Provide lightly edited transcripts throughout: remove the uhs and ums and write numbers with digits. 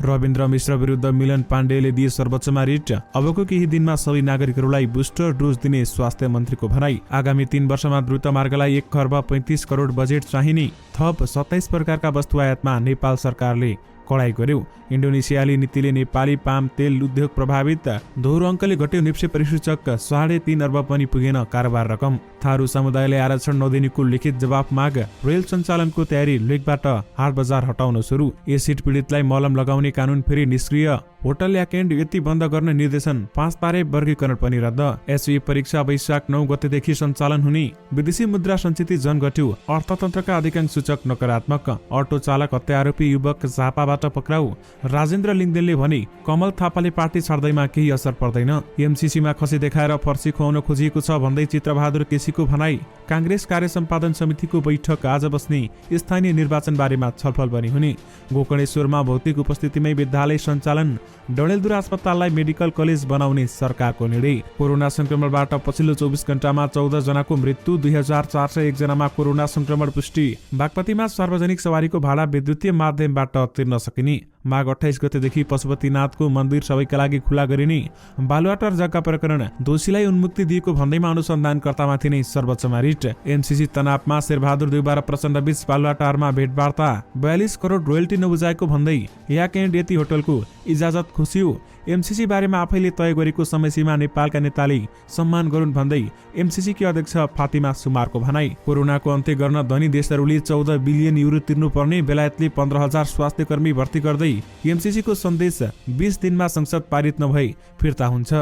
रविन्द्र मिश्र विरुद्ध मिलन पाण्डेले दिए सर्वोच्चमा रिट। अबको केही दिनमा सबै नागरिकहरूलाई बुस्टर डोज दिने स्वास्थ्य मन्त्रीको भनाई। आगामी 3 वर्षमा द्रुत मार्गलाई 1 खर्ब 35 करोड बजेट चाहिने। थप 27 प्रकारका वस्तु आयातमा नेपाल सरकारले कडाई गर्यो। इन्डोनेसियाली नीतिले नेपाली पाम तेल उद्योग प्रभावित। दोहोरो अङ्कले घट्यो निप्से परिसूचक। 3.5 अर्ब पनि पुगेन कारोबार रकम। थारू समुदायले आरक्षण नदिनेको लिखित जवाफ माग। रेल सञ्चालनको तयारी। लेकबाट हाट बजार हटाउन सुरु। एसिड पीडितलाई मलम लगाउने कानुन फेरि निष्क्रिय। होटल या क्यान्ड यति बन्द गर्न निर्देशन। 5 तारे वर्गीकरण पनि रद्द। एसवी परीक्षा वैशाख 9 गतेदेखि सञ्चालन हुने। विदेशी मुद्रा सञ्चित जन घट्यो। अर्थतन्त्रका अधिकांश सूचक नकारात्मक। अटो चालक हत्या आरोपी युवक झापाबाट पक्राउ। राजेन्द्र लिङदेनले भने कमल थापाले पार्टी छाड्दैमा केही असर पर्दैन। एमसीसीमा खसी देखाएर फर्सी खुवाउन खोजिएको छ भन्दै चित्रबहादुर केसीको भनाई। कांग्रेस कार्य सम्पादन समितिको बैठक आज बस्ने। स्थानीय निर्वाचन बारेमा छलफल पनि हुने। गोकर्णेश्वरमा भौतिक उपस्थितिमै विद्यालय सञ्चालन। डडेलधुरा अस्पताललाई मेडिकल कलेज बनाउने सरकारको निर्णय। कोरोना संक्रमणबाट पछिल्लो 24 घण्टामा 14 जनाको मृत्यु। 2401 जनामा कोरोना संक्रमण पुष्टि। बागमतीमा सार्वजनिक सवारीको भाडा विद्युतीय माध्यमबाट तिर्न सकिने। माघ 28 गतेदेखि पशुपतिनाथको मन्दिर सबैका लागि खुला गरिने। बालुवाटार जग्गा प्रकरण। दोषीलाई उन्मुक्ति दिएको भन्दैमा अनुसन्धानकर्तामाथि नै सर्वोच्चमा रिट। एमसीसी तनावमा शेरबहादुर देउबा र प्रचण्ड बीच बालुवाटारमा भेटवार्ता। 42 करोड रोयल्टी नबुझाएको भन्दै या क्यान्ड यति होटलको इजाजत खुसियो। एमसीसी बारेमा आफैले तय गरेको समयसीमा नेपालका नेताले सम्मान गरून् भन्दै एमसीसी की अध्यक्ष फातिमा सुमारको भनाई। कोरोनाको अन्त्य गर्न धनी देशहरूले 14 बिलियन युरो तिर्नुपर्ने। बेलायतले 15,000 स्वास्थ्य कर्मी भर्ती गर्दै एमसीसी को सन्देश। 20 दिनमा संसद पारित नभई फिर्ता हुन्छ।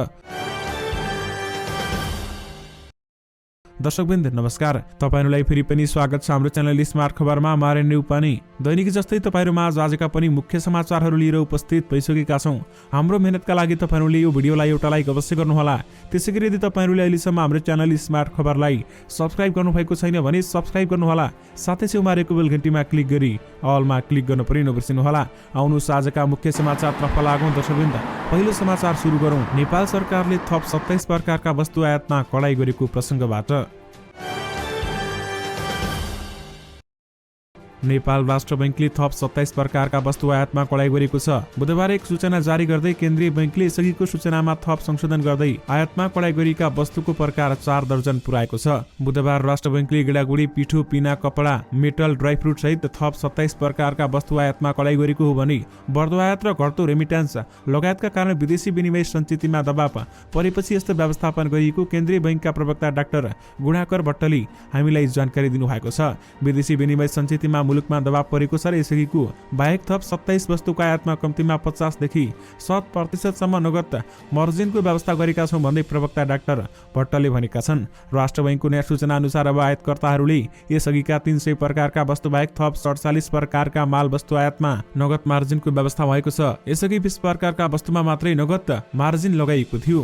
दर्शकवृन्द नमस्कार। तपाईहरुलाई फेरि पनि स्वागत छ हाम्रो च्यानल स्मार्ट खबरमा। मारे न्युपानी दैनिक जस्तै तपाईहरुमा आजका पनि मुख्य समाचारहरू लिएर उपस्थित भइसकेका छौं। हाम्रो मेहनतका लागि तपाईहरुले यो भिडियोलाई एउटा लाइक अवश्य गर्नुहोला। त्यसैगरी यदि तपाईहरुले अहिलेसम्म हाम्रो च्यानल स्मार्ट खबरलाई सब्स्क्राइब गर्नुभएको छैन भने सब्स्क्राइब गर्नुहोला। साथै छेउमा रहेको बेल घण्टीमा क्लिक गरी अलमा क्लिक गर्न पनि नबिर्सिनुहोला। आउनुहोस् आजका मुख्य समाचारतर्फ लागौं। दर्शकवृन्द पहिलो समाचार सुरु गरौं। नेपाल सरकारले थप 27 प्रकारका वस्तु आयातमा कडाई गरेको प्रसंगबाट। नेपाल राष्ट्र बैंकले थप 27 प्रकारका वस्तु आयातमा कडाई गरेको छ। बुधबार एक सूचना जारी गर्दै केन्द्रीय बैंकले यसअघिको सूचनामा थप संशोधन गर्दै आयातमा कडाई गरेका वस्तुको प्रकार 4 दर्जन पुर्याएको छ। बुधबार राष्ट्र बैंकले गेडागुडी, पिठो, पिना, कपडा, मेटल, ड्राई फ्रुट सहित थप 27 प्रकारका वस्तु आयातमा कडाई गरेको हो भने बढ्दो आयात र घट्दो रेमिट्यान्स लगायतका कारण विदेशी विनिमय सञ्चितमा दबाव परेपछि यस्तो व्यवस्थापन गरिएको केन्द्रीय बैंकका प्रवक्ता डाक्टर गुणाकर भट्टले हामीलाई जानकारी दिनुभएको छ। विदेशी विनिमय सञ्चितमा मुलुकमा दबाव परेको छ र यसअघिको बाहेक थप 27 वस्तुको आयातमा कम्तीमा 50 देखि 100% सम्म नगद मार्जिनको व्यवस्था गरेका छौं भन्दै प्रवक्ता डाक्टर भट्टले भनेका छन्। राष्ट्र बैंकको नयाँ सूचना अनुसार अब आयातकर्ताहरूले यसअघिका 300 प्रकारका वस्तु बाहेक थप 47 प्रकारका माल वस्तु आयातमा नगद मार्जिनको व्यवस्था भएको छ। यसअघि 20 प्रकारका वस्तुमा मात्रै नगद मार्जिन लगाइएको थियो।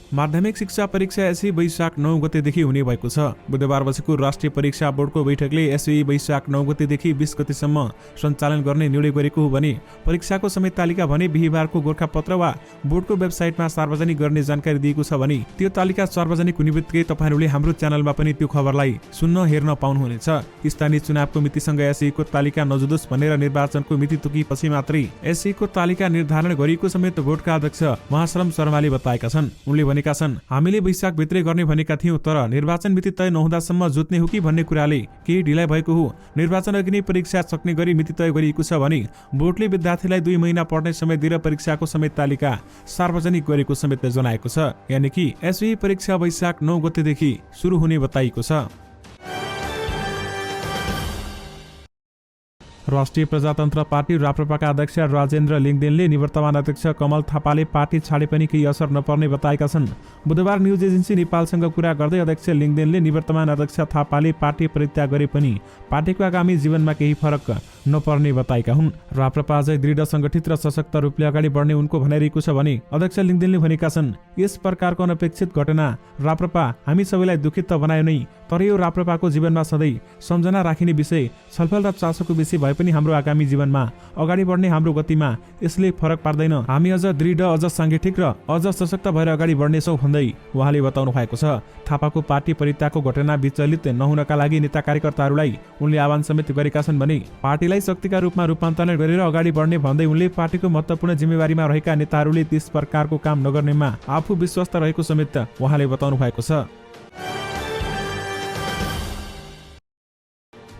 माध्यमिक शिक्षा परीक्षा एसई वैशाख 9 गतेदेखि हुने भएको छ। बुधबार बसेको राष्ट्रिय परीक्षा बोर्डको बैठकले एसई वैशाख 9 गतेदेखि 20 गतेसम्म सञ्चालन गर्ने निर्णय गरेको हो भने परीक्षाको समय तालिका भने बिहीबारको गोरखापत्र वा बोर्डको वेबसाइटमा सार्वजनिक गर्ने जानकारी दिएको छ भने त्यो तालिका सार्वजनिक हुने बित्तिकै तपाईहरुले हाम्रो च्यानलमा पनि त्यो खबरलाई सुन्न हेर्न पाउनुहुनेछ। स्थानीय चुनावको मितिसँग एसईको तालिका नजुदोस् भनेर निर्वाचनको मिति तोकिएपछि मात्रै एसईको तालिका निर्धारण गरिएको समेत बोर्डका अध्यक्ष महाश्रम शर्माले बताएका छन्। उनले हामीले वैशाख भित्रै गर्ने भनेका थियौं तर निर्वाचन मिति तय नहुँदासम्म जुत्ने हो कि भन्ने कुराले केही ढिलाइ भएको हो। निर्वाचन अघि नै परीक्षा सक्ने गरी मिति तय गरिएको छ भने बोर्डले विद्यार्थीलाई 2 महिना पढ्ने समय दिएर परीक्षाको समेत तालिका सार्वजनिक गरेको समेत जनाएको छ। यानि कि एसई परीक्षा वैशाख 9 गतेदेखि सुरु हुने बताइएको छ। राष्ट्रिय प्रजातन्त्र पार्टी राप्रपाका अध्यक्ष राजेन्द्र लिङदेनले निवर्तमान अध्यक्ष कमल थापाले पार्टी छाडे पनि केही असर नपर्ने बताएका छन्। बुधबार न्युज एजेन्सी नेपालसँग कुरा गर्दै अध्यक्ष लिङदेनले निवर्तमान अध्यक्ष थापाले पार्टी परित्याग गरे पनि पार्टीको आगामी जीवनमा केही फरक नपर्ने बताएका हुन्। राप्रपा अझै दृढ संगठित र सशक्त रूपले अगाडि बढ्ने उनको भनाइरहेको छ भने अध्यक्ष लिङदेनले भनेका छन् यस प्रकारको अनपेक्षित घटना राप्रपा हामी सबैलाई दुखित त बनायो नै तर यो राप्रपाको जीवनमा सधैँ सम्झना राखिने विषय, छलफल र चासोको विषय भए पनि हाम्रो आगामी जीवनमा अगाडि बढ्ने हाम्रो गतिमा यसले फरक पार्दैन। हामी अझ दृढ, अझ सांगठिक र अझ सशक्त भएर अगाडि बढ्नेछौँ भन्दै उहाँले बताउनु भएको छ। थापाको पार्टी परित्यागको घटना विचलित नहुनका लागि नेता कार्यकर्ताहरूलाई उनले आह्वान समेत गरेका छन् भने पार्टीलाई शक्तिका रूपमा रूपान्तरण गरेर अगाडि बढ्ने भन्दै उनले पार्टीको महत्त्वपूर्ण जिम्मेवारीमा रहेका नेताहरूले त्यस प्रकारको काम नगर्नेमा आफू विश्वस्त रहेको समेत उहाँले बताउनु भएको छ।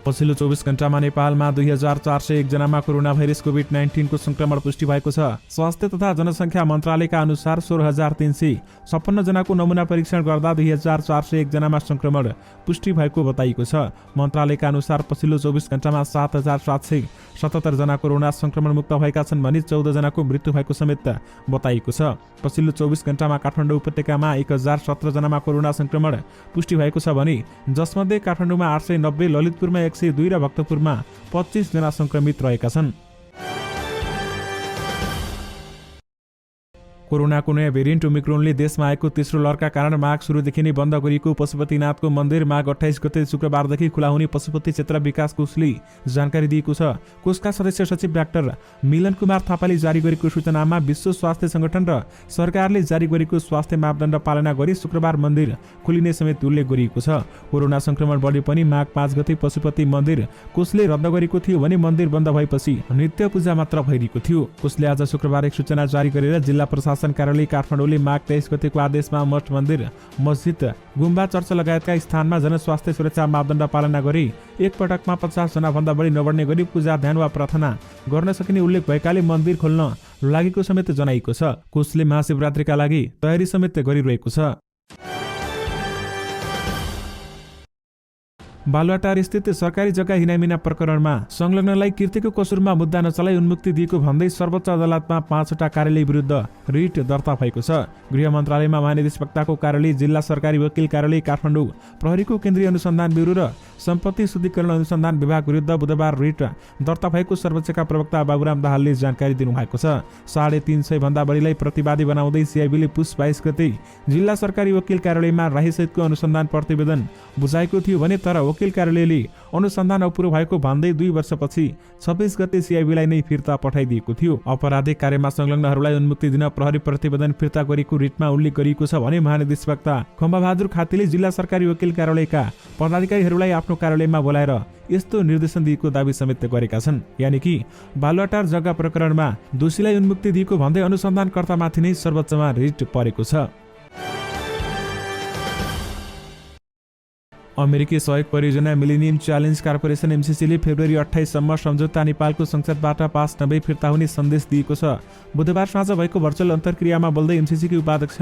पछिल्लो 24 घण्टामा नेपालमा 2401 जनामा कोरोना भाइरस कोभिड-19 को संक्रमण पुष्टि भएको छ। स्वास्थ्य तथा जनसङ्ख्या मन्त्रालयका अनुसार 16356 जनाको नमुना परीक्षण गर्दा 2401 जनामा संक्रमण पुष्टि भएको बताइएको छ। मन्त्रालयका अनुसार पछिल्लो 24 घण्टामा 7777 जना कोरोना संक्रमण मुक्त भएका छन् भने 14 जनाको मृत्यु भएको समेत बताइएको छ। पछिल्लो 24 घण्टामा काठमाडौँ उपत्यकामा 1017 जनामा कोरोना संक्रमण पुष्टि भएको छ भने जसमध्ये काठमाडौँमा 890, ललितपुरमा 102 र भक्तपुरमा 25 जना संक्रमित रहेका छन्। कोरोनाको नयाँ भेरिएन्ट ओमिक्रोनले देशमा आएको तेस्रो लहरका कारण माघ सुरुदेखि नै बन्द गरिएको पशुपतिनाथको मन्दिर माघ 28 गते शुक्रबारदेखि खुला हुने पशुपति क्षेत्र विकास कोषले जानकारी दिएको छ। कोषका सदस्य सचिव डाक्टर मिलन कुमार थापाले जारी गरेको सूचनामा विश्व स्वास्थ्य संगठन र सरकारले जारी गरेको स्वास्थ्य मापदण्ड पालना गरी शुक्रबार मन्दिर खोलिने समेत उल्लेख गरिएको छ। कोरोना संक्रमण बढे पनि माघ 5 गते पशुपति मन्दिर कोषले रद्द गरेको थियो भने मन्दिर बन्द भएपछि नित्य पूजा मात्र भइरहेको थियो। कोषले आज शुक्रबार एक सूचना जारी गरेर जिल्ला प्रशासन कार्यालय काठमाडौँले माघ 23 गतेको आदेशमा मठ मन्दिर, मस्जिद, गुम्बा, चर्च लगायतका स्थानमा जनस्वास्थ्य सुरक्षा मापदण्ड पालना गरी एक पटकमा 50 जना भन्दा बढी नबढ्ने गरी पूजा, ध्यान वा प्रार्थना गर्न सकिने उल्लेख भएकाले मन्दिर खोल्न लागेको समेत जनाइएको छ। कोषले महाशिवरात्रिका लागि तयारी समेत गरिरहेको छ। बालुवाटार स्थित सरकारी जग्गा हिनामिना प्रकरणमा संलग्नलाई कीर्तिको कसुरमा मुद्दा नचलाई उन्मुक्ति दिएको भन्दै सर्वोच्च अदालतमा 5वटा कार्यालय विरुद्ध रिट दर्ता भएको छ। गृह मन्त्रालयमा महानिदेशकको कार्यालय, जिल्ला सरकारी वकिल कार्यालय काठमाडौँ, प्रहरीको केन्द्रीय अनुसन्धान ब्युरो र सम्पत्ति शुद्धिकरण अनुसन्धान विभाग विरुद्ध बुधबार रिट दर्ता भएको सर्वोच्चका प्रवक्ता बाबुराम दाहालले जानकारी दिनुभएको छ। 350 भन्दा बढीलाई प्रतिवादी बनाउँदै सिआइबीले पुस 22 गते जिल्ला सरकारी वकिल कार्यालयमा राहीसहितको अनुसन्धान प्रतिवेदन बुझाएको थियो भने तर वकिल कार्यालयले अनुसन्धान अपुरो भएको भन्दै 2 वर्षपछि 26 गते सिआइबीलाई नै फिर्ता पठाइदिएको थियो। अपराधिक कार्यमा संलग्नहरूलाई उन्मुक्ति दिन प्रहरी प्रतिवेदन फिर्ता गरेको रिटमा उल्लेख गरिएको छ भने महानिदेशक खम्बाबहादुर खातीले जिल्ला सरकारी वकिल कार्यालयका पदाधिकारीहरूलाई आफ्नो कार्यालयमा बोलाएर यस्तो निर्देशन दिएको दावी समेत गरेका छन्। यानि कि बालुवाटार जग्गा प्रकरणमा दोषीलाई उन्मुक्ति दिएको भन्दै अनुसन्धानकर्तामाथि नै सर्वोच्चमा रिट परेको छ। अमेरिकी सहयोग परियोजना मिलेनियम च्यालेन्ज कर्पोरेसन एमसीसीले फेब्रुअरी 28 सम्म सम्झौता नेपालको संसदबाट पास नभई फिर्ता हुने सन्देश दिएको छ। बुधबार साँझ भएको भर्चुअल अन्तर्क्रियामा बोल्दै एमसीसीकी उपाध्यक्ष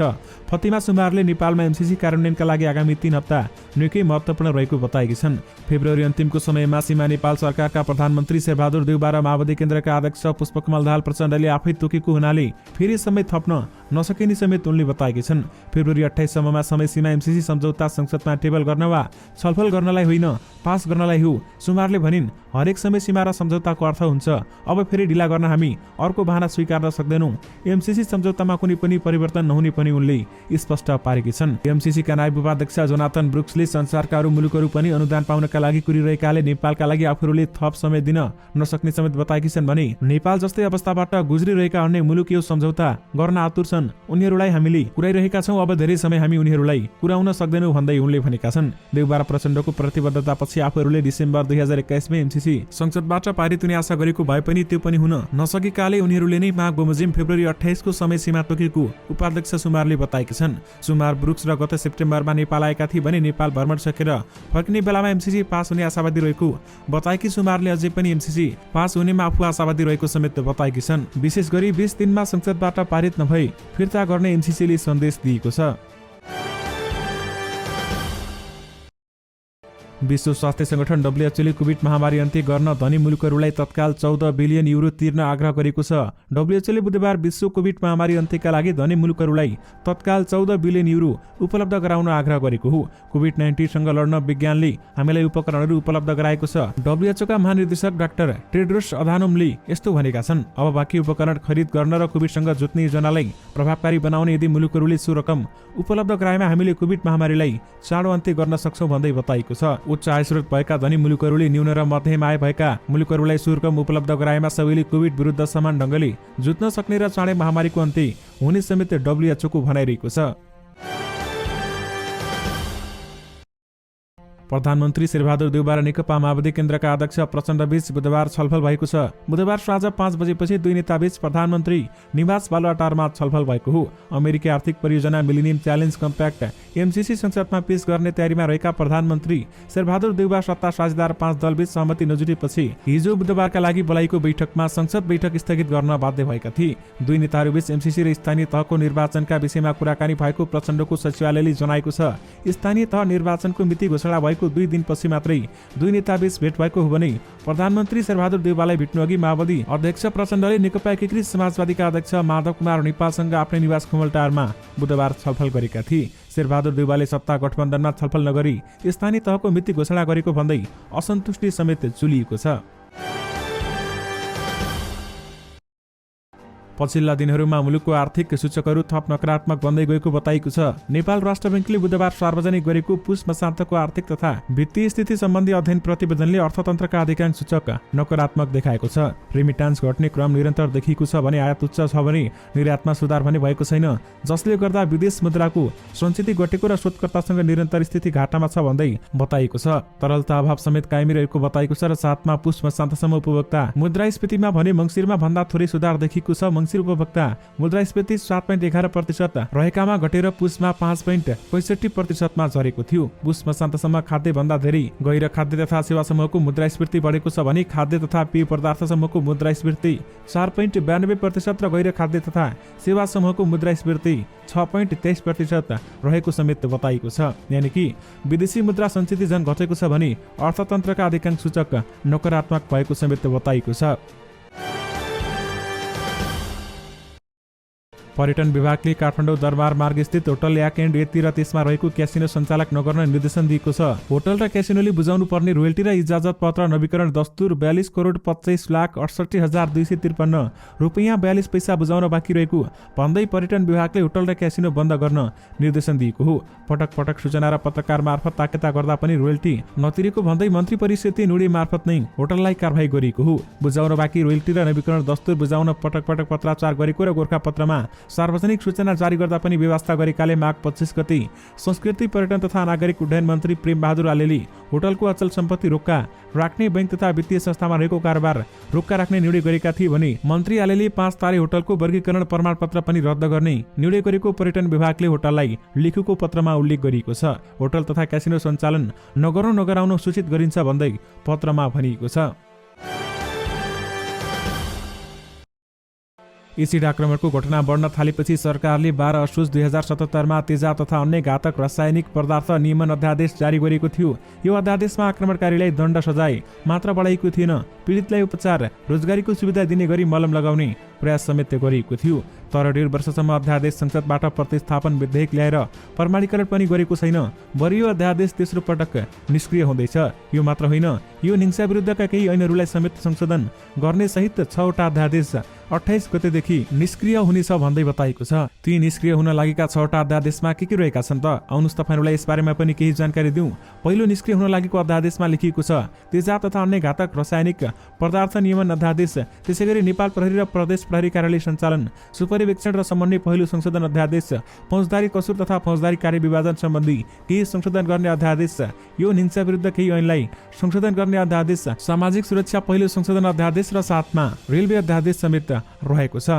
फतिमा सुमारले नेपालमा एमसीसी कार्यान्वयनका लागि आगामी 3 हप्ता निकै महत्त्वपूर्ण रहेको बताएकी छन्। फेब्रुअरी अन्तिमको समयमा सीमा नेपाल सरकारका प्रधानमन्त्री शेरबहादुर देउबा र माओवादी केन्द्रका अध्यक्ष पुष्पकमल दाहाल प्रचण्डले आफै तोकेको हुनाले फेरि समय थप्न नसकिने समेत उनले बताएकी छन्। फेब्रुअरी 28 सम्ममा समय सीमा एमसीसी सम्झौता संसदमा टेबल गर्न वा छलफल गर्नलाई होइन, पास गर्नलाई हो। सुमारले भनिन्, हरेक समय सीमा र सम्झौताको अर्थ हुन्छ अब फेरि ढिला गर्न हामी अर्को बहाना स्वीकार्न सक्दैनौँ। एमसीसी सम्झौतामा कुनै पनि परिवर्तन नहुने पनि उनले स्पष्ट पारेकी छन्। एमसीसीका नायब उपाध्यक्ष जोनाथन ब्रुक्सले संसारका अरू मुलुकहरू पनि अनुदान पाउनका लागि कुरिरहेकाले नेपालका लागि आफूहरूले थप समय दिन नसक्ने समेत बताएकी छन् भने नेपाल जस्तै अवस्थाबाट गुज्रिरहेका अन्य मुलुक यो सम्झौता गर्न आतुर छन्। उनीहरूलाई हामीले कुराइरहेका छौँ, अब धेरै समय हामी उनीहरूलाई कुराउन सक्दैनौँ भन्दै उनले भनेका छन्। देउबा र प्रचण्डको प्रतिबद्धतापछि आफूहरूले डिसेम्बर 2021 मा एमसीसी संसदबाट पारित हुने आशा गरेको भए पनि त्यो पनि हुन नसकेकाले उनीहरूले नै माघ बमोजिम फेब्रुअरी 28 को समय सीमा तोकेको उपाध्यक्ष सुमारले बताएकी छन्। सुमार, ब्रुक्स र गत सेप्टेम्बरमा नेपाल आएका थिए भने नेपाल भ्रमण सकेर फर्किने बेलामा एमसीसी पास हुने आशावादी रहेको बताएकी सुमारले अझै पनि एमसीसी पास हुनेमा आफू आशावादी रहेको समेत बताएकी छन्। विशेष गरी 20 दिनमा संसदबाट पारित नभई फिर्ता गर्ने एमसीसीले सन्देश दिएको छ। विश्व स्वास्थ्य संगठन डब्ल्युएचओले कोभिड महामारी अन्त्य गर्न धनी मुलुकहरूलाई तत्काल 14 बिलियन युरो तिर्न आग्रह गरेको छ। डब्ल्युएचओले बुधबार विश्व कोभिड महामारी अन्त्यका लागि धनी मुलुकहरूलाई तत्काल 14 बिलियन युरो उपलब्ध गराउन आग्रह गरेको हो। कोभिड-19 सँग लड्न विज्ञानले हामीलाई उपकरणहरू उपलब्ध गराएको छ। डब्ल्युएचओका महानिर्देशक डाक्टर टेड्रोस अधानोमले यस्तो भनेका छन्, अब बाँकी उपकरण खरिद गर्न र कोभिडसँग जुझ्ने योजनालाई प्रभावकारी बनाउने यदि मुलुकहरूले सो रकम उपलब्ध गराएमा हामीले कोभिड महामारीलाई चाँडो अन्त्य गर्न सक्छौँ भन्दै बताएको छ। उच्च आयस्रोत भएका धनी मुलुकहरूले न्यून र मध्यम आय भएका मुलुकहरूलाई शुल्क उपलब्ध गराएमा सबैले कोभिड विरुद्ध समान ढङ्गले जुत्न सक्ने र चाँडै महामारीको अन्त्य हुने समेत WHO को भनाइरहेको छ। प्रधानमन्त्री शेरबहादुर देउवा र नेकपा माओवादी केन्द्रका अध्यक्ष प्रचण्डबीच बुधबार छलफल भएको छ। बुधबार साँझ 5 बजेपछि दुई नेताबीच प्रधानमन्त्री निवास बालुवाटारमा छलफल भएको हो। अमेरिकी आर्थिक परियोजना मिलेनियम च्यालेन्ज कम्प्याक्ट MCC संसदमा पेश गर्ने तयारीमा रहेका प्रधानमन्त्री शेरबहादुर देउवा सत्ता साझेदार 5 दलबीच सहमति नजुटेपछि हिजो बुधबारका लागि बोलाइएको बैठकमा संसद बैठक स्थगित गर्न बाध्य भएका थिए। दुई नेताहरूबीच MCC र स्थानीय तहको निर्वाचनका विषयमा कुराकानी भएको प्रचण्डको सचिवालयले जनाएको छ। स्थानीय तह निर्वाचनको मिति घोषणा भएको 2 दिनपछि मात्रै दुई नेताबीच भेट भएको हो भने प्रधानमन्त्री शेरबहादुर देउवालाई भेट्नु अघि माओवादी अध्यक्ष प्रचण्डले नेकपा एकीकृत समाजवादीका अध्यक्ष माधव कुमार नेपालसँग आफ्नै निवास खुमलटारमा बुधबार छलफल गरेका थिए। शेरबहादुर देउवाले सत्ता गठबन्धनमा छलफल नगरी स्थानीय तहको मिति घोषणा गरेको भन्दै असन्तुष्टि समेत चुलिएको छ। पछिल्ला दिनहरूमा मुलुकको आर्थिक सूचकहरू थप नकारात्मक बन्दै गएको बताइएको छ। नेपाल राष्ट्र बैंकले बुधबार सार्वजनिक गरेको पुस मसान्तको आर्थिक तथा वित्तीय स्थिति सम्बन्धी अध्ययन प्रतिवेदनले अर्थतन्त्रका अधिकांश सूचक नकारात्मक देखाएको छ। रेमिटान्स घट्ने क्रम निरन्तर देखिएको छ भने आयात उच्च छ भने निर्यातमा सुधार भने भएको छैन, जसले गर्दा विदेश मुद्राको सञ्चित घटेको र शोधकर्तासँग निरन्तर स्थिति घाटामा छ भन्दै बताइएको छ। तरलता अभाव समेत कायमी रहेको बताइएको छ र साथमा पुस मसान्तसम्म उपभोक्ता मुद्रास्फीतिमा भने मङ्सिरमा भन्दा थोरै सुधार देखिएको छ। मङ्सिर उपभोक्ता मुद्रास्फीति 7.11% रहेकामा घटेर पुसमा 5.65% झरेको थियो। पुस मसान्तसम्म खाद्य भन्दा धेरै गैर खाद्य तथा सेवा समूहको मुद्रास्फीति बढेको छ भने खाद्य तथा पेय पदार्थ समूहको मुद्रास्फीति 4.92% र गैर खाद्य तथा सेवा समूहको मुद्रास्फीति 6.23% रहेको समेत बताइएको छ। यानि कि विदेशी मुद्रा सञ्चित झन घटेको छ भने अर्थतन्त्रका अधिकांश सूचक नकारात्मक भएको समेत बताइएको छ। पर्यटन विभागले काठमाडौँ दरबार मार्ग स्थित होटल याक एन्ड यति र त्यसमा रहेको क्यासिनो सञ्चालक नगर्न निर्देशन दिएको छ। होटल र क्यासिनोले बुझाउनु पर्ने रोयल्टी र इजाजत पत्र नवीकरण दस्तुर 42,25,68,253 रुपैयाँ 42 पैसा बुझाउन बाँकी रहेको भन्दै पर्यटन विभागले होटल र क्यासिनो बन्द गर्न निर्देशन दिएको हो। पटक पटक सूचना र पत्रकार मार्फत ताकेता गर्दा पनि रोयल्टी नतिरेको भन्दै मन्त्री परिषदीय नुडी मार्फत नै होटललाई कारबाही गरिएको हो। बुझाउन बाँकी रोयल्टी र नवीकरण दस्तुर बुझाउन पटक पटक पत्राचार गरेको र गोरखापत्रमा सार्वजनिक सूचना जारी गर्दा पनि व्यवस्था गरेकाले माघ 25 गते संस्कृति पर्यटन तथा नागरिक उड्डयन मन्त्री प्रेम बहादुर आलेले होटलको अचल सम्पत्ति रोक्का राख्ने बैंक तथा वित्तीय संस्थामा रहेको कारोबार रोक्का राख्ने निर्णय गरेका थिए भने मन्त्री आलेले 5 तारे होटलको वर्गीकरण प्रमाणपत्र पनि रद्द गर्ने निर्णय गरेको पर्यटन विभागले होटललाई लेखेको पत्रमा उल्लेख गरिएको छ। होटल तथा क्यासिनो सञ्चालन नगराउन नगराउन सूचित गरिन्छ भन्दै पत्रमा भनिएको छ। एसिड आक्रमणको घटना बढ्न थालेपछि सरकारले 12 असोज 2077 मा तेजाब तथा अन्य घातक रासायनिक पदार्थ नियमन अध्यादेश जारी गरेको थियो। यो अध्यादेशमा आक्रमणकारीलाई दण्ड सजाय मात्र बढाइएको थिएन, पीडितलाई उपचार रोजगारीको सुविधा दिने गरी मलम लगाउने प्रयास समेत गरिएको थियो। तर 1.5 वर्षसम्म अध्यादेश संसदबाट प्रतिस्थापन विधेयक ल्याएर प्रमाणीकरण पनि गरेको छैन। बरियो अध्यादेश तेस्रो पटक निष्क्रिय हुँदैछ। यो मात्र होइन, यो हिंसा विरुद्धका केही ऐनहरूलाई समेत संशोधन गर्ने सहित 6 वटा अध्यादेश 28 गतेदेखि निष्क्रिय हुनेछ भन्दै बताइएको छ। ती निष्क्रिय हुन लागेका 6 वटा अध्यादेशमा के रहेका छन् त? आउनुस् तपाईहरुलाई यसबारेमा पनि केही जानकारी दिउँ। पहिलो निष्क्रिय हुन लागेको अध्यादेशमा लेखिएको छ तेजाब तथा अन्य घातक रासायनिक पदार्थ नियमन अध्यादेश, त्यसैगरी नेपाल प्रहरी र प्रदेश प्रहरी कार्यालय सञ्चालन सुपरिवेक्षण र समन्वय पहिलो संशोधन अध्यादेश, फौजदारी कसूर तथा फौजदारी कार्य विभाजन सम्बन्धी केही संशोधन गर्ने अध्यादेश, यो हिंसा विरुद्ध केही ऐनलाई संशोधन गर्ने अध्यादेश, सामाजिक सुरक्षा पहिलो संशोधन अध्यादेश र साथमा रेलवे अध्यादेश समेत रहेको छ।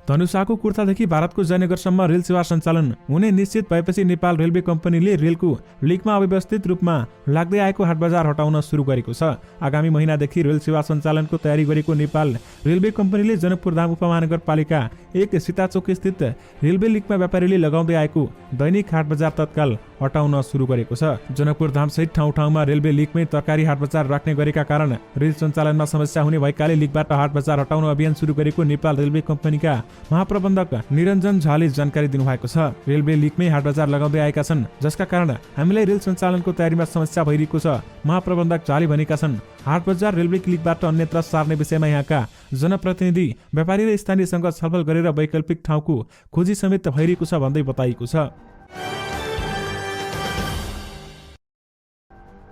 धनुषाको कुर्थादेखि भारतको जयनगरसम्म रेल सेवा सञ्चालन हुने निश्चित भएपछि नेपाल रेलवे कम्पनीले रेलको लिकमा अव्यवस्थित रूपमा लाग्दै आएको हाट बजार हटाउन सुरु गरेको छ। आगामी महिनादेखि रेल सेवा सञ्चालनको तयारी गरेको नेपाल रेलवे कम्पनीले जनकपुरधाम उपमहानगरपालिका 1 सीताचोक स्थित रेलवे लिकमा व्यापारीले लगाउँदै आएको दैनिक हाट बजार तत्काल हटाउन सुरु गरेको छ। जनकपुरधाम सहित ठाउँ ठाउँमा रेलवे लिकमै तरकारी हाट बजार राख्ने गरेका कारण रेल सञ्चालनमा समस्या हुने भएकाले लिकबाट हाट बजार हटाउन अभियान सुरु गरेको नेपाल रेलवे कम्पनीका महाप्रबन्धक निरञ्जन झाले जानकारी दिनुभएको छ। रेलवे लिकमै हाट बजार लगाउँदै आएका छन्, जसका कारण हामीलाई रेल सञ्चालनको तयारीमा समस्या भइरहेको छ। महाप्रबन्धक झाले भनेका छन्, हाट बजार रेलवे लिकबाट अन्यत्र सार्ने विषयमा यहाँका जनप्रतिनिधि व्यापारी र स्थानीयसँग छलफल गरेर वैकल्पिक ठाउँको खोजी समेत भइरहेको छ भन्दै बताइएको छ।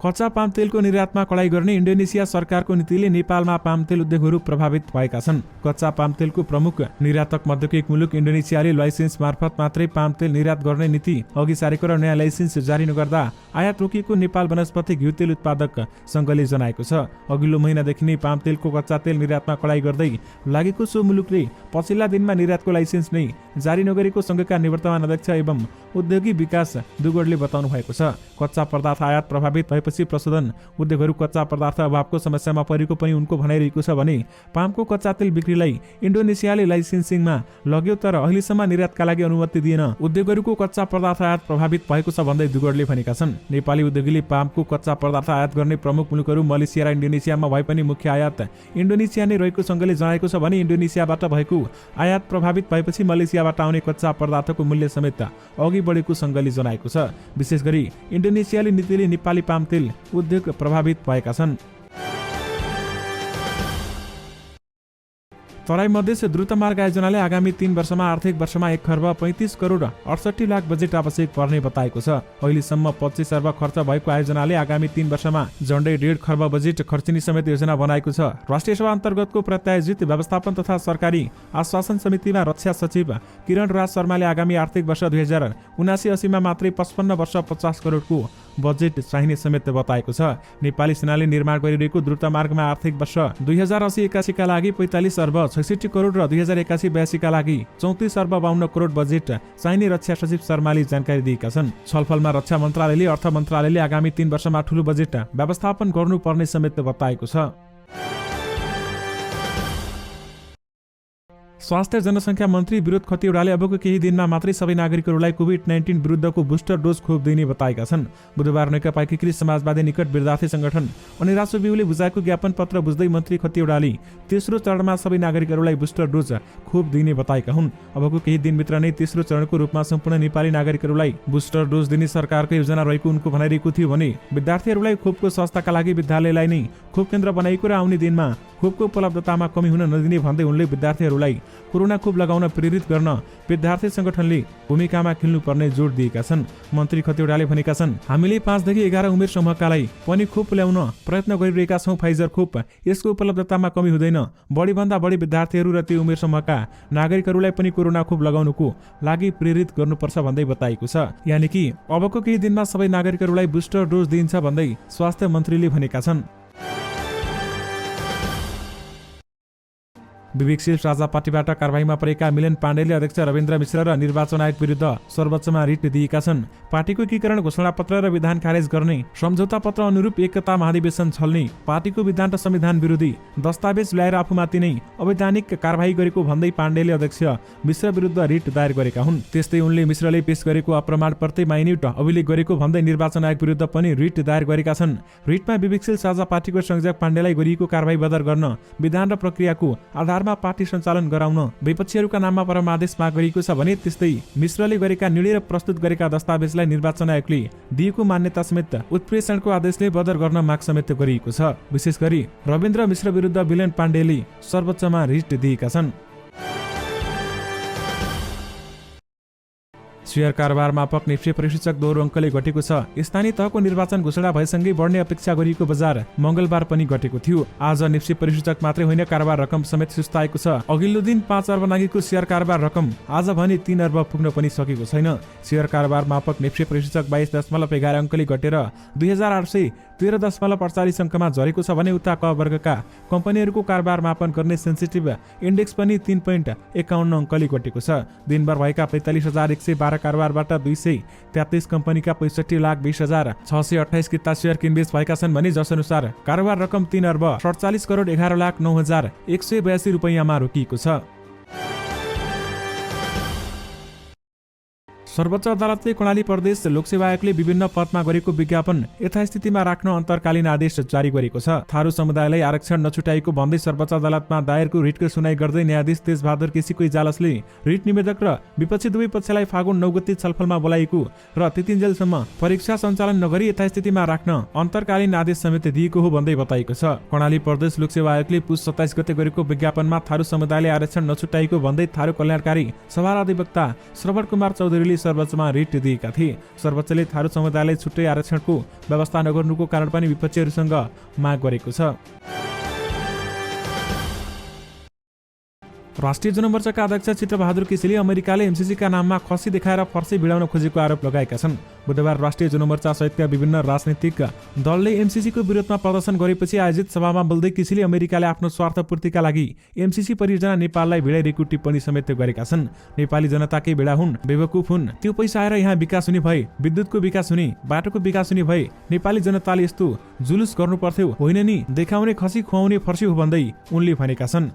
कच्चा पाम तेलको निर्यातमा कडाई गर्ने इन्डोनेसिया सरकारको नीतिले नेपालमा पाम तेल उद्योगहरू प्रभावित भएका छन्। कच्चा पाम तेलको प्रमुख निर्यातक मध्येको एक मुलुक इन्डोनेसियाले लाइसेन्स मार्फत मात्रै पाम तेल निर्यात गर्ने नीति अघि सारेको र नयाँ लाइसेन्स जारी नगर्दा आयात रोकिएको नेपाल वनस्पति घिउ तेल उत्पादक संघले जनाएको छ। अघिल्लो महिनादेखि नै पाम तेलको कच्चा तेल निर्यातमा कडाई गर्दै लागेको सो मुलुकले पछिल्ला दिनमा निर्यातको लाइसेन्स नै जारी नगरेको संघका निवर्तमान अध्यक्ष एवं उद्योगी विकास दुगडले बताउनु भएको छ। कच्चा पदार्थ आयात प्रभावित भएपछि प्रशोधन उद्योगहरू कच्चा पदार्थ अभावको समस्यामा परेको पनि उनको भनाइरहेको छ भने पामको कच्चा तेल बिक्रीलाई इन्डोनेसियाले लाइसेन्सिङमा लग्यो तर अहिलेसम्म निर्यातका लागि अनुमति दिएन। उद्योगहरूको कच्चा पदार्थ आयात प्रभावित भएको छ भन्दै दुगडले भनेका छन्। नेपाली उद्योगीले पामको कच्चा पदार्थ आयात गर्ने प्रमुख मुलुकहरू मलेसिया र इन्डोनेसियामा भए पनि मुख्य आयात इन्डोनेसिया नै रहेको संघले जनाएको छ भने इन्डोनेसियाबाट भएको आयात प्रभावित भएपछि मलेसियाबाट आउने कच्चा पदार्थको मूल्य समेत अघि बढेको संघले जनाएको छ। विशेष गरी इन्डोनेसियाली नीतिले नेपाली पाम तेल उद्योग प्रभावित भएका छन्। तराई मधेस द्रुत मार्ग आयोजनाले आगामी 3 वर्षमा आर्थिक वर्षमा 1 खर्ब 35 करोड 68 लाख बजेट आवश्यक पर्ने बताएको छ। अहिलेसम्म 25 अर्ब खर्च भएको आयोजनाले आगामी 3 वर्षमा झण्डै 1.5 खर्ब बजेट खर्चिने समेत योजना बनाएको छ। राष्ट्रिय सभा अन्तर्गतको प्रायोजित व्यवस्थापन तथा सरकारी आश्वासन समितिमा रक्षा सचिव किरण राज शर्माले आगामी आर्थिक वर्ष 2079-80मा मात्रै 55 वर्ष 50 करोडको बजेट चाहिने समेत बताएको छ। नेपाली सेनाले निर्माण गरिरहेको द्रुत मार्गमा आर्थिक वर्ष 2080-81 का लागि 45 अर्ब 66 करोड र 2081-82 का लागि 34 अर्ब 52 करोड बजेट चाहिने रक्षा सचिव शर्माले जानकारी दिएका छन्। छलफलमा रक्षा मन्त्रालयले अर्थ मन्त्रालयले आगामी 3 वर्षमा ठूलो बजेट व्यवस्थापन गर्नुपर्ने समेत बताएको छ। स्वास्थ्य जनसङ्ख्या मन्त्री विरोध खतिवडाले अबको केही दिनमा मात्रै सबै नागरिकहरूलाई कोभिड-19 विरुद्धको बुस्टर डोज खोप दिने बताएका छन्। बुधबार नेकपा एकीकृत समाजवादी निकट विद्यार्थी संगठन अनि रासो बिउले बुझाएको ज्ञापन पत्र बुझ्दै मन्त्री खतिवडाले तेस्रो चरणमा सबै नागरिकहरूलाई बुस्टर डोज खोप दिने बताएका हुन्। अबको केही दिनभित्र नै तेस्रो चरणको रूपमा सम्पूर्ण नेपाली नागरिकहरूलाई बुस्टर डोज दिने सरकारको योजना रहेको उनको भनाइरहेको थियो भने विद्यार्थीहरूलाई खोपको सस्ताका लागि विद्यालयलाई नै खोप केन्द्र बनाएको र आउने दिनमा खोपको उपलब्धतामा कमी हुन नदिने भन्दै उनले विद्यार्थीहरूलाई कोरोना खोप लगाउन प्रेरित गर्न विद्यार्थी संगठनले भूमिकामा खेल्नुपर्ने जोड दिएका छन्। मन्त्री खतिवडाले भनेका छन्, हामीले 5 देखि 11 उमेर समूहकालाई पनि खोप ल्याउन प्रयत्न गरिरहेका छौँ। फाइजर खोप यसको उपलब्धतामा कमी हुँदैन। बढीभन्दा बढी विद्यार्थीहरू र त्यो उमेर समूहका नागरिकहरूलाई पनि कोरोना खोप लगाउनुको लागि प्रेरित गर्नुपर्छ भन्दै बताएको छ। यानि कि अबको केही दिनमा सबै नागरिकहरूलाई बुस्टर डोज दिइन्छ भन्दै स्वास्थ्य मन्त्रीले भनेका छन्। विवेकशील साझा पार्टीबाट कारबाहीमा परेका मिलन पाण्डेले अध्यक्ष रविन्द्र मिश्र र निर्वाचन आयोग विरुद्ध सर्वोच्चमा रिट दिएका छन्। पार्टीको एकीकरण घोषणापत्र र विधान खारेज गर्ने सम्झौता पत्र अनुरूप एकता महाधिवेशन छल्ने पार्टीको विधान र संविधान विरोधी दस्तावेज ल्याएर आफूमाथि नै अवैधानिक कारबाही गरेको भन्दै पाण्डेले अध्यक्ष मिश्र विरुद्ध रिट दायर गरेका हुन्। त्यस्तै उनले मिश्रले पेश गरेको अप्रमाण प्रति माइन्युट अभिलेख गरेको भन्दै निर्वाचन आयोग विरुद्ध पनि रिट दायर गरेका छन्। रिटमा विवेकशील साझा पार्टीको संयोजक पाण्डेलाई गरिएको कारबाही बदर गर्न विधान र प्रक्रियाको आधार पार्टी सञ्चालन गराउन विपक्षीहरूका नाममा परमादेश माग गरिएको छ भने त्यस्तै मिश्रले गरेका निर्णय र प्रस्तुत गरेका दस्तावेजलाई निर्वाचन आयोगले दिएको मान्यता समेत उत्प्रेषणको आदेशले बदर गर्न माग समेत गरिएको छ। विशेष गरी रविन्द्र मिश्र विरुद्ध मिलन पाण्डेले सर्वोच्चमा रिट दिएका छन्। शेयर कारोबार मापक निफ्टी परिसूचक दोहोरो अङ्कले घटेको छ। स्थानीय तहको निर्वाचन घोषणा भएसँगै बढ्ने अपेक्षा गरिएको बजार मंगलबार पनि घटेको थियो। आज निफ्टी परिसूचक मात्रै होइन कारोबार रकम समेत सुस्ताएको छ। अघिल्लो दिन 5 अर्ब नागेको शेयर कारोबार रकम आज भने 3 अर्ब पुग्न पनि सकेको छैन। शेयर कारोबार मापक निफ्टी परिसूचक 22.11 अङ्कले घटेर 2813.48 अङ्कमा झरेको छ भने उता क वर्गका कम्पनीहरूको कारोबार मापन गर्ने सेन्सिटिभ इन्डेक्स पनि 3.51 अङ्कले घटेको छ। दिनभर भएका 45,112 कारोबारबाट 233 कम्पनीका 65,20,628 किता शेयर किनबेच भएका छन् भने जसअनुसार कारोबार रकम 3 अर्ब 47 करोड 11,09,182 रुपैयाँमा रोकिएको छ। सर्वोच्च अदालतले कर्णाली प्रदेश लोकसेवा आयोगले विभिन्न पदमा गरेको विज्ञापन यथास्थितिमा राख्न अन्तर्कालीन आदेश जारी गरेको छ। थारू समुदायलाई आरक्षण नछुटाएको भन्दै सर्वोच्च अदालतमा दायरको रिटको सुनाई गर्दै न्यायाधीश तेजबहादुर केसीको इजलासले रिट निवेदक र विपक्षी दुवै पक्षलाई फागुन 9 गते छलफलमा बोलाएको र त्यतिन्जेलसम्म परीक्षा सञ्चालन नगरी यथास्थितिमा राख्न अन्तर्कालीन आदेश समेत दिएको हो भन्दै बताएको छ। कर्णाली प्रदेश लोकसेवा आयोगले पुस 27 गते गरेको विज्ञापनमा थारू समुदायले आरक्षण नछुटाएको भन्दै थारू कल्याणकारी सभार अधिवक्ता श्रवण कुमार चौधरीले सर्वोच्चमा रिट दिएका थिए। सर्वोच्चले थारू समुदायलाई छुट्टै आरक्षणको व्यवस्था नगर्नुको कारण पनि विपक्षीहरूसँग माग गरेको छ। राष्ट्रिय जनमोर्चाका अध्यक्ष चित्रबहादुर केसीले अमेरिकाले एमसीसीका नाममा खसी देखाएर फर्सी भिडाउन खोजेको आरोप लगाएका छन्। बुधबार राष्ट्रिय जनमोर्चा सहितका विभिन्न राजनीतिक दलले एमसीसीको विरोधमा प्रदर्शन गरेपछि आयोजित सभामा बोल्दै केसीले अमेरिकाले आफ्नो स्वार्थपूर्तिका लागि एमसीसी परियोजना नेपाललाई भिडाइरहेको टिप्पणी समेत गरेका छन्। नेपाली जनताकै भेडा हुन्, बेवकुफ हुन्, त्यो पैसा आएर यहाँ विकास हुने भए, विद्युतको विकास हुने, बाटोको विकास हुने भए नेपाली जनताले यस्तो जुलुस गर्नु पर्थ्यो होइन नि, देखाउने खसी खुवाउने फर्सी हो भन्दै उनले भनेका छन्।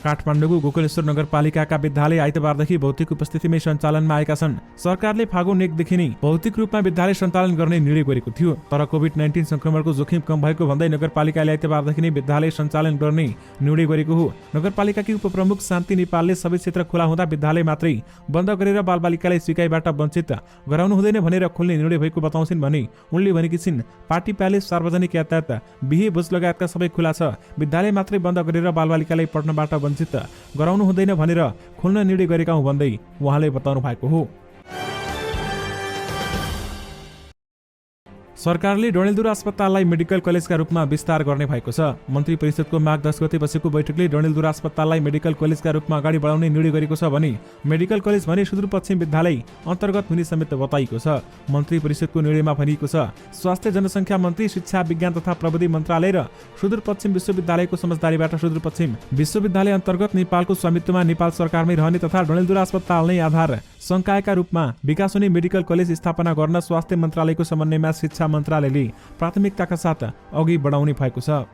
काठमाडौँको गोकुलेश्वर नगरपालिकाका विद्यालय आइतबारदेखि भौतिक उपस्थितिमै सञ्चालनमा आएका छन्। सरकारले फागुन 1 देखि नै भौतिक रूपमा विद्यालय सञ्चालन गर्ने निर्णय गरेको थियो, तर कोभिड-19 संक्रमणको जोखिम कम भएको भन्दै नगरपालिकाले आइतबारदेखि नै विद्यालय सञ्चालन गर्ने निर्णय गरेको हो। नगरपालिकाकी उपप्रमुख शान्ति नेपालले सबै क्षेत्र खुला हुँदा विद्यालय मात्रै बन्द गरेर बालबालिकालाई सिकाइबाट वञ्चित गराउनु हुँदैन भनेर खोल्ने निर्णय भएको बताउँछिन् भने उनले भनेकी छिन् पार्टी प्यालेस, सार्वजनिक यातायात, बिहे भोज लगायतका सबै खुला छ, विद्यालय मात्रै बन्द गरेर बालबालिकालाई पढ्नबाट वञ्चित गराउनु हुँदैन भनेर खोल्न निर्णय गरेका हुँ भन्दै उहाँले बताउनु भएको हो। सरकारले डडेलधुरा अस्पताललाई मेडिकल कलेजका रूपमा विस्तार गर्ने भएको छ। मन्त्री परिषदको माघ 10 गते बसेको बैठकले डडेलधुरा अस्पताललाई मेडिकल कलेजका रूपमा अगाडि बढाउने निर्णय गरेको छ भने मेडिकल कलेज भने सुदूरपश्चिम विद्यालय अन्तर्गत हुने समेत बताइएको छ। मन्त्री परिषदको निर्णयमा भनिएको छ स्वास्थ्य जनसङ्ख्या मन्त्री, शिक्षा विज्ञान तथा प्रविधि मन्त्रालय र सुदूरपश्चिम विश्वविद्यालयको समझदारीबाट सुदूरपश्चिम विश्वविद्यालय अन्तर्गत नेपालको स्वामित्वमा नेपाल सरकारमै रहने तथा डडेलधुरा अस्पताल नै आधार संकायका रूपमा विकास हुने मेडिकल कलेज स्थापना गर्न स्वास्थ्य मन्त्रालयको समन्वयमा शिक्षा मन्त्रालयले प्राथमिकताका साथ अघि बढाउने भएको छ।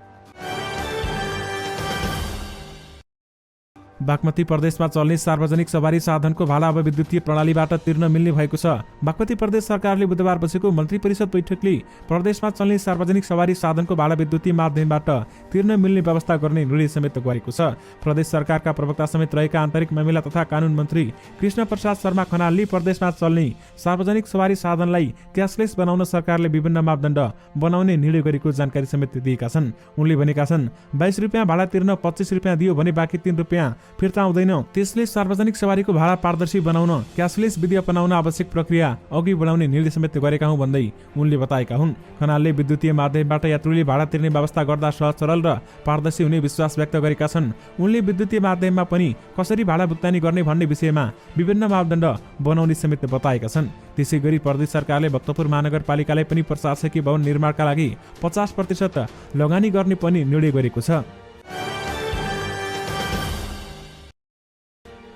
बागमती प्रदेशमा चल्ने सार्वजनिक सवारी साधनको भाडा अब विद्युतीय प्रणालीबाट तिर्न मिल्ने भएको छ। बागमती प्रदेश सरकारले बुधबार बसेको मन्त्री परिषद बैठकले प्रदेशमा चल्ने सार्वजनिक सवारी साधनको भाडा विद्युतीय माध्यमबाट तिर्न मिल्ने व्यवस्था गर्ने निर्णय समेत गरेको छ। प्रदेश सरकारका प्रवक्ता समेत रहेका आन्तरिक मामिला तथा कानून मन्त्री कृष्ण प्रसाद शर्मा खनालले प्रदेशमा चल्ने सार्वजनिक सवारी साधनलाई क्यासलेस बनाउन सरकारले विभिन्न मापदण्ड बनाउने निर्णय गरेको जानकारी समेत दिएका छन्। उनले भनेका छन् 22 रुपियाँ भाडा तिर्न 25 रुपियाँ दियो भने बाँकी 3 रुपियाँ फिर्ता आउँदैन। त्यसले सार्वजनिक सवारीको भाडा पारदर्शी बनाउन क्यासलेस विधि अपनाउन आवश्यक प्रक्रिया अघि बढाउने निर्देश समेत गरेका हुँ भन्दै उनले बताएका हुन्। खनालले विद्युतीय माध्यमबाट यात्रुले भाडा तिर्ने व्यवस्था गर्दा सहज, सरल र पारदर्शी हुने विश्वास व्यक्त गरेका छन्। उनले विद्युतीय माध्यममा पनि कसरी भाडा भुक्तानी गर्ने भन्ने विषयमा विभिन्न मापदण्ड बनाउने समेत बताएका छन्। त्यसैगरी प्रदेश सरकारले भक्तपुर महानगरपालिकालाई पनि प्रशासकीय भवन निर्माणका लागि 50% लगानी गर्ने पनि निर्णय गरेको छ।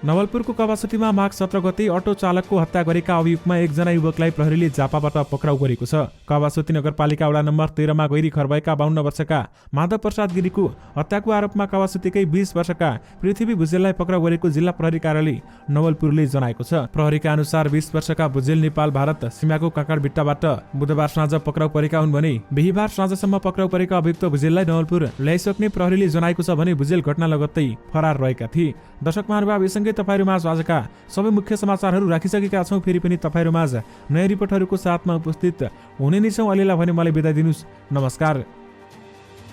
नवलपुरको कवासुतीमा माघ 17 गते अटो चालकको हत्या गरेका अभियुक्तमा एकजना युवकलाई प्रहरीले झापाबाट पक्राउ गरेको छ। कवासुती नगरपालिका वडा नम्बर 13 मा गैरी घर भएका 52 वर्षका माधव प्रसाद गिरीको हत्याको आरोपमा कवासुतीकै 20 वर्षका पृथ्वी भुजेललाई पक्राउ गरेको जिल्ला प्रहरी कार्यालय नवलपुरले जनाएको छ। प्रहरीका अनुसार 20 वर्षका भुजेल नेपाल भारत सीमाको काँकडभिट्टाबाट बुधबार साँझ पक्राउ परेका हुन् भने बिहीबार साँझसम्म पक्राउ परेका अभियुक्त भुजेललाई नवलपुर ल्याइसक्ने प्रहरीले जनाएको छ भने भुजेल घटना लगत्तै फरार रहेका थिए। दर्शक महानुभाव, यससँगै तपाईहरुमाझ आजका सबै मुख्य समाचारहरू राखिसकेका छौं। फेरि पनि तपाईहरुमाझ नयाँ रिपोर्टहरूको साथमा उपस्थित हुने नै छौं। अहिलेलाई भने मलाई बिदा दिनुस्। नमस्कार।